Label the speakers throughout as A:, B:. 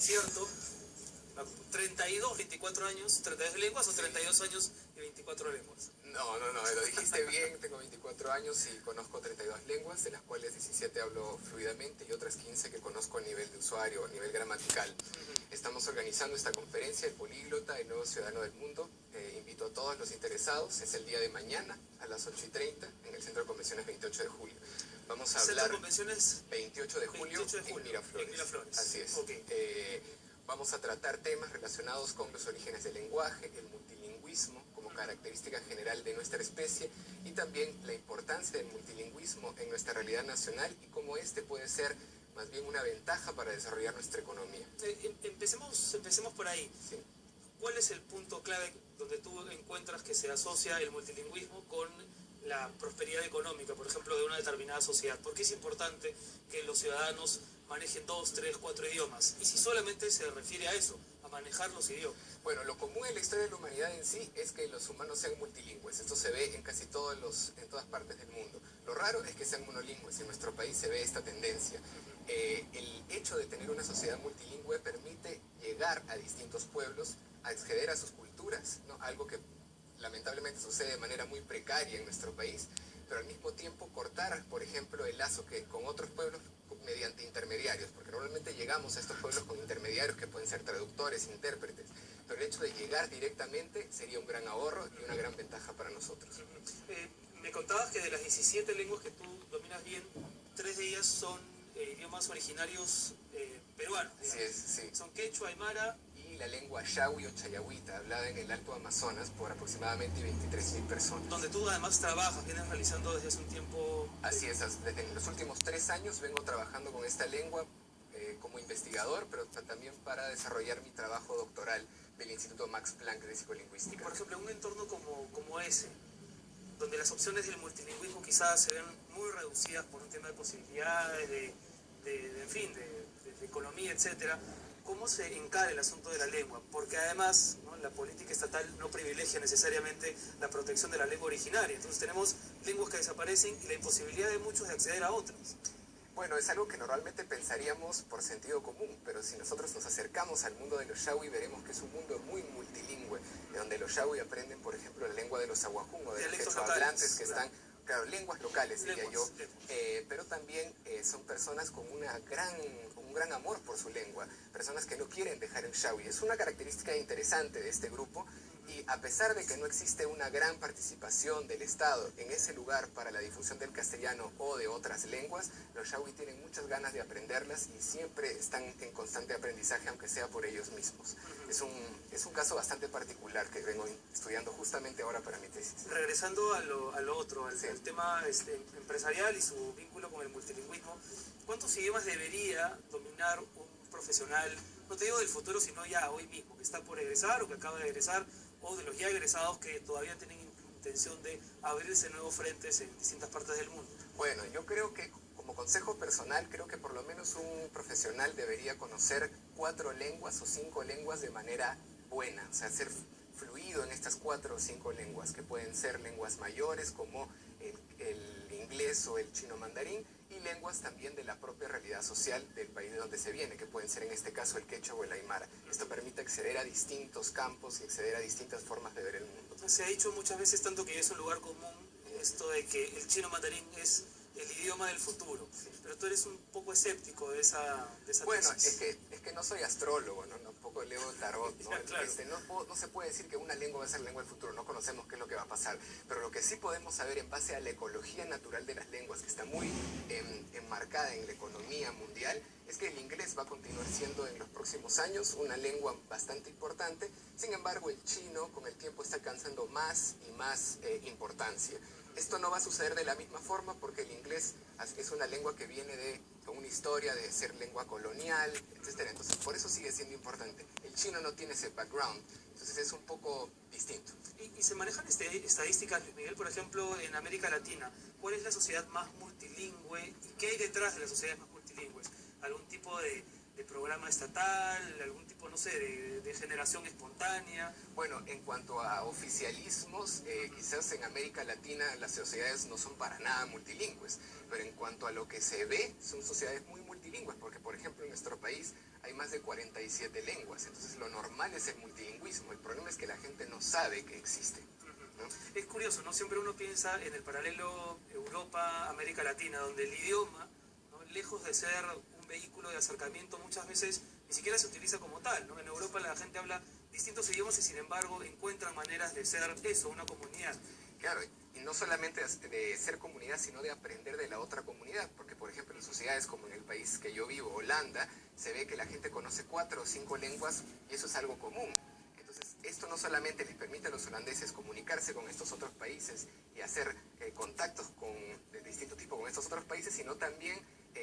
A: ¿cierto? 32, 24 años, 32 lenguas o 32 años y 24 lenguas.
B: No, lo dijiste bien, tengo 24 años y conozco 32 lenguas, de las cuales 17 hablo fluidamente y otras 15 que conozco a nivel de usuario, a nivel gramatical. Estamos organizando esta conferencia, el políglota, el nuevo ciudadano del mundo. Invito a todos los interesados, es el día de mañana a las 8:30 en el Centro de Convenciones 28 de julio. Vamos a hablar...
A: ¿Centro de Convenciones?
B: 28 de julio,
A: 28 de julio
B: en Miraflores.
A: En Miraflores.
B: Así es.
A: Okay.
B: Vamos a tratar temas relacionados con los orígenes del lenguaje, el multilingüismo como característica general de nuestra especie y también la importancia del multilingüismo en nuestra realidad nacional y cómo este puede ser más bien una ventaja para desarrollar nuestra economía.
A: Empecemos por ahí.
B: Sí.
A: ¿Cuál es el punto clave donde tú encuentras que se asocia el multilingüismo con la prosperidad económica, por ejemplo, de una determinada sociedad? ¿Por qué es importante que los ciudadanos manejen 2, 3, 4 idiomas? Y si solamente se refiere a eso, a manejar los idiomas.
B: Bueno, lo común en la historia de la humanidad en sí es que los humanos sean multilingües. Esto se ve en casi en todas partes del mundo. Lo raro es que sean monolingües. En nuestro país se ve esta tendencia. El hecho de tener una sociedad multilingüe permite llegar a distintos pueblos, a acceder a sus culturas, ¿no? Algo que lamentablemente sucede de manera muy precaria en nuestro país, pero al mismo tiempo cortar, por ejemplo, el lazo que con otros pueblos mediante intermediarios, porque normalmente llegamos a estos pueblos con intermediarios que pueden ser traductores, intérpretes, pero el hecho de llegar directamente sería un gran ahorro y una gran ventaja para nosotros.
A: Me contabas que de las 17 lenguas que tú dominas bien, 3 de ellas son idiomas originarios peruanos.
B: Así es, sí.
A: Son quechua, aymara
B: y la lengua yahui o chayahuita, hablada en el Alto Amazonas por aproximadamente 23.000 personas.
A: Donde tú además trabajas, vienes realizando desde hace un tiempo...
B: Así es, desde los últimos 3 años vengo trabajando con esta lengua como investigador, pero también para desarrollar mi trabajo doctoral del Instituto Max Planck de Psicolingüística.
A: Por ejemplo, en un entorno como ese, donde las opciones del multilingüismo quizás se ven muy reducidas por un tema de posibilidades, de economía, etcétera, ¿cómo se encara el asunto de la lengua? Porque además, ¿no?, la política estatal no privilegia necesariamente la protección de la lengua originaria. Entonces tenemos lenguas que desaparecen y la imposibilidad de muchos de acceder a otras.
B: Bueno, es algo que normalmente pensaríamos por sentido común, pero si nosotros nos acercamos al mundo de los yahui, veremos que es un mundo muy multilingüe, de donde los yahui aprenden, por ejemplo, la lengua de los aguajún o de los quechuahablantes que están... Claro, lenguas locales, diría yo, pero también son personas con un gran amor por su lengua, personas que no quieren dejar el yahui. Es una característica interesante de este grupo y a pesar de que no existe una gran participación del Estado en ese lugar para la difusión del castellano o de otras lenguas, los yahui tienen muchas ganas de aprenderlas y siempre están en constante aprendizaje, aunque sea por ellos mismos. Es un caso bastante particular que vengo estudiando justamente ahora para mi tesis.
A: Regresando a lo otro, al
B: Sí.
A: tema empresarial y su vínculo con el multilingüismo, ¿cuántos idiomas debería dominar un profesional, no te digo del futuro, sino ya hoy mismo, que está por egresar o que acaba de egresar, o de los ya egresados que todavía tienen intención de abrirse nuevos frentes en distintas partes del mundo?
B: Bueno, yo creo que como consejo personal, creo que por lo menos un profesional debería conocer 4 lenguas o 5 lenguas de manera buena, o sea, ser fluido en estas 4 o 5 lenguas, que pueden ser lenguas mayores como el inglés o el chino mandarín, y lenguas también de la propia realidad social del país de donde se viene, que pueden ser en este caso el quechua o el aymara. Esto permite acceder a distintos campos y acceder a distintas formas de ver el mundo.
A: Se ha dicho muchas veces, tanto que es un lugar común, esto de que el chino mandarín es el idioma del futuro, pero tú eres un poco escéptico de esa
B: Bueno,
A: tesis.
B: es que no soy astrólogo, ¿no? Tampoco leo tarot, ¿no?
A: Ya, claro.
B: No se puede decir que una lengua va a ser la lengua del futuro, no conocemos qué es lo que va a pasar, pero lo que sí podemos saber en base a la ecología natural de las lenguas, que está muy enmarcada en la economía mundial, es que el inglés va a continuar siendo en los próximos años una lengua bastante importante. Sin embargo, el chino con el tiempo está alcanzando más y más importancia. Esto no va a suceder de la misma forma porque el inglés es una lengua que viene de una historia de ser lengua colonial, etc. Entonces, por eso sigue siendo importante. El chino no tiene ese background, entonces es un poco distinto.
A: ¿Y se manejan estadísticas, Luis Miguel, por ejemplo, en América Latina? ¿Cuál es la sociedad más multilingüe y qué hay detrás de las sociedades más multilingües? ¿Algún tipo de programa estatal, algún tipo, no sé, de generación espontánea?
B: Bueno, en cuanto a oficialismos, quizás en América Latina las sociedades no son para nada multilingües, pero en cuanto a lo que se ve, son sociedades muy multilingües, porque por ejemplo en nuestro país hay más de 47 lenguas. Entonces lo normal es el multilingüismo. El problema es que la gente no sabe que existe, ¿no?
A: Es curioso, ¿no? Siempre uno piensa en el paralelo Europa, América Latina, donde el idioma, ¿no?, lejos de ser un vehículo de acercamiento, muchas veces ni siquiera se utiliza como tal, ¿no? En Europa la gente habla distintos idiomas y sin embargo encuentran maneras de ser eso, una comunidad.
B: Claro, y no solamente de ser comunidad, sino de aprender de la otra comunidad, porque por ejemplo en sociedades como en el país que yo vivo, Holanda, se ve que la gente conoce 4 o 5 lenguas y eso es algo común. Entonces, esto no solamente les permite a los holandeses comunicarse con estos otros países y hacer contactos de distinto tipo con estos otros países, sino también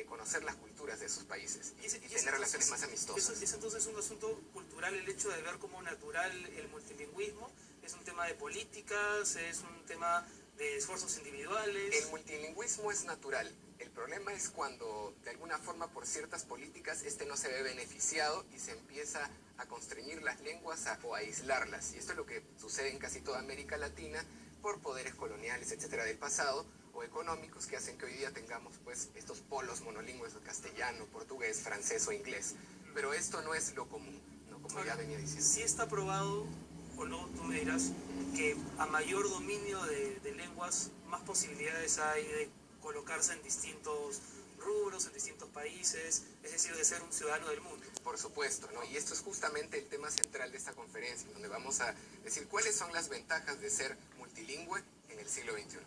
B: conocer las culturas de esos países y tener relaciones más amistosas.
A: ¿Es entonces un asunto cultural el hecho de ver como natural el multilingüismo? ¿Es un tema de políticas? ¿Es un tema de esfuerzos individuales?
B: El multilingüismo es natural. El problema es cuando, de alguna forma, por ciertas políticas, no se ve beneficiado y se empieza a constreñir las lenguas o a aislarlas. Y esto es lo que sucede en casi toda América Latina por poderes coloniales, etcétera, del pasado, o económicos que hacen que hoy día tengamos pues estos polos monolingües de castellano, portugués, francés o inglés. Pero esto no es lo común, ¿no? Como ya venía diciendo.
A: Sí está probado, o no, tú me dirás, que a mayor dominio de lenguas, más posibilidades hay de colocarse en distintos rubros, en distintos países, es decir, de ser un ciudadano del mundo.
B: Por supuesto, ¿no? Y esto es justamente el tema central de esta conferencia, donde vamos a decir cuáles son las ventajas de ser multilingüe en el siglo XXI.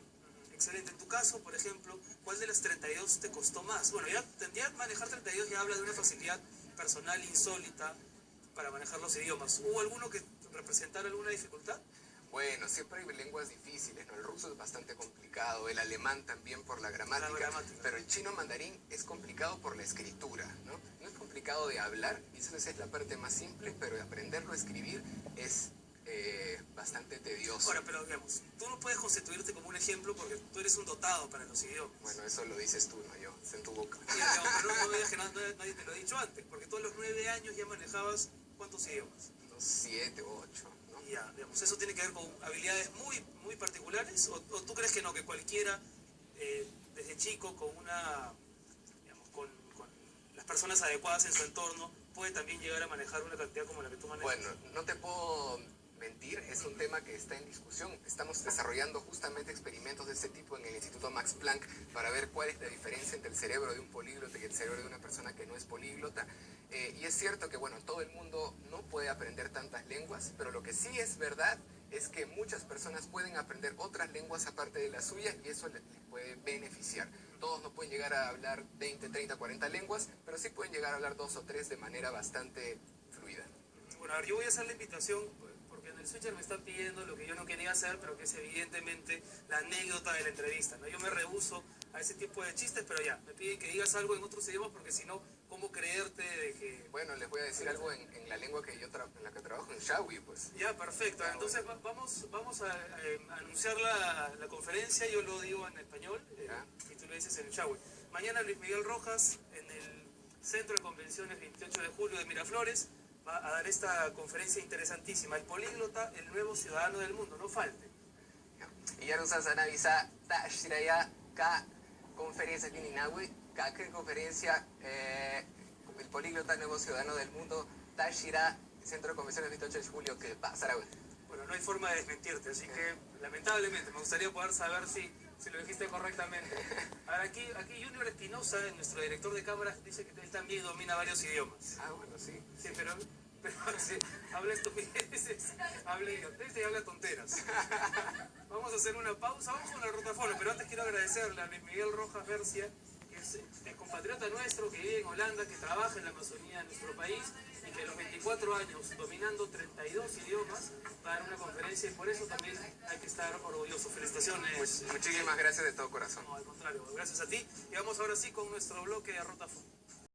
A: Excelente. En tu caso, por ejemplo, ¿cuál de las 32 te costó más? Bueno, ya manejar 32 ya habla de una facilidad personal insólita para manejar los idiomas. ¿Hubo alguno que representara alguna dificultad?
B: Bueno, siempre hay lenguas difíciles, ¿no? El ruso es bastante complicado, el alemán también por la gramática, pero el chino mandarín es complicado por la escritura, ¿no? No es complicado de hablar, y esa es la parte más simple, pero de aprenderlo a escribir es bastante tedioso.
A: Ahora, pero digamos, tú no puedes constituirte como un ejemplo porque tú eres un dotado para los idiomas.
B: Bueno, eso lo dices tú, no yo, es en tu boca.
A: Sí, digamos, pero no me digas que nadie te lo ha dicho antes, porque tú a los 9 años ya manejabas ¿cuántos idiomas?
B: 7 o 8, ¿no?
A: Ya, digamos, ¿eso tiene que ver con habilidades muy particulares? ¿O tú crees que no, que cualquiera desde chico con digamos, con las personas adecuadas en su entorno puede también llegar a manejar una cantidad como la que tú manejas?
B: Bueno, no te puedo mentir, es un tema que está en discusión. Estamos desarrollando justamente experimentos de este tipo en el Instituto Max Planck para ver cuál es la diferencia entre el cerebro de un políglota y el cerebro de una persona que no es políglota. Y es cierto que, bueno, todo el mundo no puede aprender tantas lenguas, pero lo que sí es verdad es que muchas personas pueden aprender otras lenguas aparte de la suya y eso les puede beneficiar. Todos no pueden llegar a hablar 20, 30, 40 lenguas, pero sí pueden llegar a hablar 2 o 3 de manera bastante fluida.
A: Bueno, a ver, yo voy a hacer la invitación porque en el switcher me están pidiendo lo que yo no quería hacer, pero que es evidentemente la anécdota de la entrevista, ¿no? Yo me rehúso a ese tipo de chistes, pero ya, me piden que digas algo en otros idiomas porque si no, ¿cómo creerte de que...?
B: Bueno, les voy a decir algo en la lengua que yo en la que trabajo, en Shawi, pues.
A: Ya, perfecto. Entonces vamos a anunciar la conferencia, yo lo digo en español y tú lo dices en Shawi. Mañana Luis Miguel Rojas, en el Centro de Convenciones 28 de julio de Miraflores, va a dar esta conferencia interesantísima, el políglota, el nuevo ciudadano del mundo, no falte.
B: Y ya nos han avisado, Shiraya, ka conferencia aquí en Inawi, que conferencia, el políglota, nuevo ciudadano del mundo, Tashira, Centro de Convenciones 28 de julio, que pasará.
A: Bueno, no hay forma de desmentirte, así que lamentablemente me gustaría poder saber si lo dijiste correctamente. Ahora, aquí Junior Espinosa, nuestro director de cámaras, dice que él también domina varios idiomas.
B: Ah, bueno, sí.
A: Sí, pero sí, habla estupideces, habla idioteces y habla tonteras. Vamos a hacer una pausa, vamos con el rotafono, pero antes quiero agradecerle a Luis Miguel Rojas Bercia, que es compatriota nuestro, que vive en Holanda, que trabaja en la Amazonía de nuestro país y que a los 24 años, dominando 32 idiomas, va a dar una conferencia y por eso también hay que estar orgulloso. Felicitaciones.
B: Muchísimas gracias de todo corazón.
A: No, al contrario, gracias a ti. Y vamos ahora sí con nuestro bloque de rotafono.